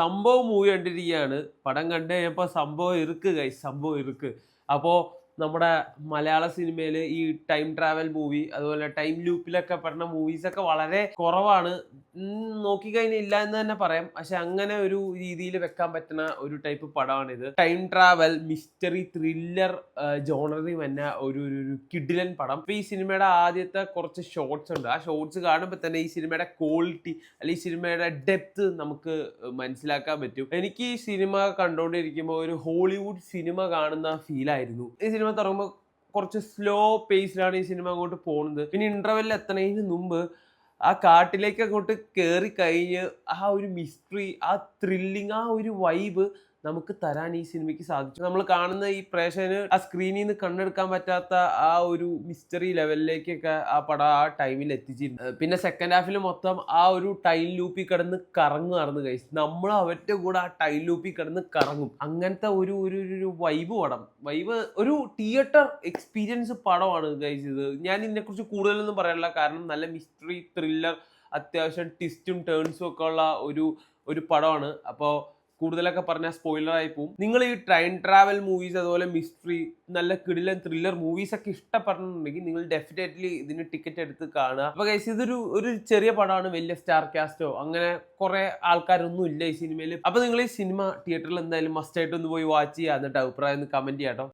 സംഭവം മൂവി കണ്ടിരിക്കുകയാണ്. പടം കണ്ട് കഴിഞ്ഞപ്പോൾ സംഭവം ഇருக்கு ഗൈസ്, സംഭവം ഇருக்கு. അപ്പോൾ നമ്മുടെ മലയാള സിനിമയിൽ ഈ ടൈം ട്രാവൽ മൂവി അതുപോലെ ടൈം ലൂപ്പിലൊക്കെ പറഞ്ഞ മൂവീസൊക്കെ വളരെ കുറവാണ്. നോക്കിക്കഴിഞ്ഞാൽ ഇല്ല എന്ന് തന്നെ പറയാം. പക്ഷെ അങ്ങനെ ഒരു രീതിയിൽ വെക്കാൻ പറ്റുന്ന ഒരു ടൈപ്പ് പടമാണിത്. ടൈം ട്രാവൽ മിസ്റ്ററി ത്രില്ലർ ജോണറിൽ വന്ന ഒരു കിഡിലൻ പടം. ഇപ്പൊ ഈ സിനിമയുടെ ആദ്യത്തെ കുറച്ച് ഷോർട്സ് ഉണ്ട്. ആ ഷോർട്സ് കാണുമ്പോൾ തന്നെ ഈ സിനിമയുടെ ക്വാളിറ്റി അല്ലെങ്കിൽ ഈ സിനിമയുടെ ഡെപ്ത് നമുക്ക് മനസ്സിലാക്കാൻ പറ്റും. എനിക്ക് ഈ സിനിമ കണ്ടുകൊണ്ടിരിക്കുമ്പോൾ ഒരു ഹോളിവുഡ് സിനിമ കാണുന്ന ഫീലായിരുന്നു. ഈ സിനിമ തുടങ്ങുമ്പോൾ കുറച്ച് സ്ലോ പേസിലാണ് ഈ സിനിമ അങ്ങോട്ട് പോകുന്നത്. പിന്നെ ഇന്റർവെല്ലിൽ എത്തുന്നതിന് മുമ്പ് ആ കാട്ടിലേക്ക് അങ്ങോട്ട് കയറി കഴിഞ്ഞ് ആ ഒരു മിസ്റ്ററി, ആ ത്രില്ലിങ്, ആ ഒരു വൈബ് നമുക്ക് തരാൻ ഈ സിനിമയ്ക്ക് സാധിച്ചു. നമ്മൾ കാണുന്ന ഈ പ്രേക്ഷകന് ആ സ്ക്രീനിൽ നിന്ന് കണ്ണെടുക്കാൻ പറ്റാത്ത ആ ഒരു മിസ്റ്ററി ലെവലിലേക്കൊക്കെ ആ പടം ആ ടൈമിൽ എത്തിച്ചിട്ടുണ്ട്. പിന്നെ സെക്കൻഡ് ഹാഫിൽ മൊത്തം ആ ഒരു ടൈം ലൂപ്പിൽ കിടന്ന് കറങ്ങുമായിരുന്നു ഗൈസ്. നമ്മൾ അവരുടെ കൂടെ ആ ടൈം ലൂപ്പിൽ കിടന്ന് കറങ്ങും. അങ്ങനത്തെ ഒരു വൈബ് പടം, വൈബ് ഒരു തിയേറ്റർ എക്സ്പീരിയൻസ് പടമാണ് ഗൈസ് ഇത്. ഞാൻ ഇതിനെക്കുറിച്ച് കൂടുതലൊന്നും പറയാനില്ല, കാരണം നല്ല മിസ്റ്ററി ത്രില്ലർ അത്യാവശ്യം ട്വിസ്റ്റും ടേൺസും ഒക്കെ ഉള്ള ഒരു പടമാണ്. അപ്പോൾ കൂടുതലൊക്കെ പറഞ്ഞാൽ സ്പോയിലർ ആയി പോവും. നിങ്ങൾ ഈ ടൈം ട്രാവൽ മൂവീസ് അതുപോലെ മിസ്റ്ററി നല്ല കിടിലൻ ത്രില്ലർ മൂവീസ് ഒക്കെ ഇഷ്ടപ്പെടുന്നുണ്ടെങ്കിൽ നിങ്ങൾ ഡെഫിനറ്റ്ലി ഇതിന് ടിക്കറ്റ് എടുത്ത് കാണുക. അപ്പൊ ഗൈസ് ഒരു ചെറിയ പടമാണ്, വലിയ സ്റ്റാർ കാസ്റ്റോ അങ്ങനെ കുറെ ആൾക്കാരൊന്നും ഇല്ല ഈ സിനിമയിൽ. അപ്പൊ നിങ്ങൾ ഈ സിനിമ തിയേറ്ററിൽ എന്തായാലും മസ്റ്റ് ആയിട്ട് ഒന്ന് പോയി വാച്ച് ചെയ്യുക, എന്നിട്ട് അഭിപ്രായം ഒന്ന് കമന്റ് ചെയ്യാട്ടോ.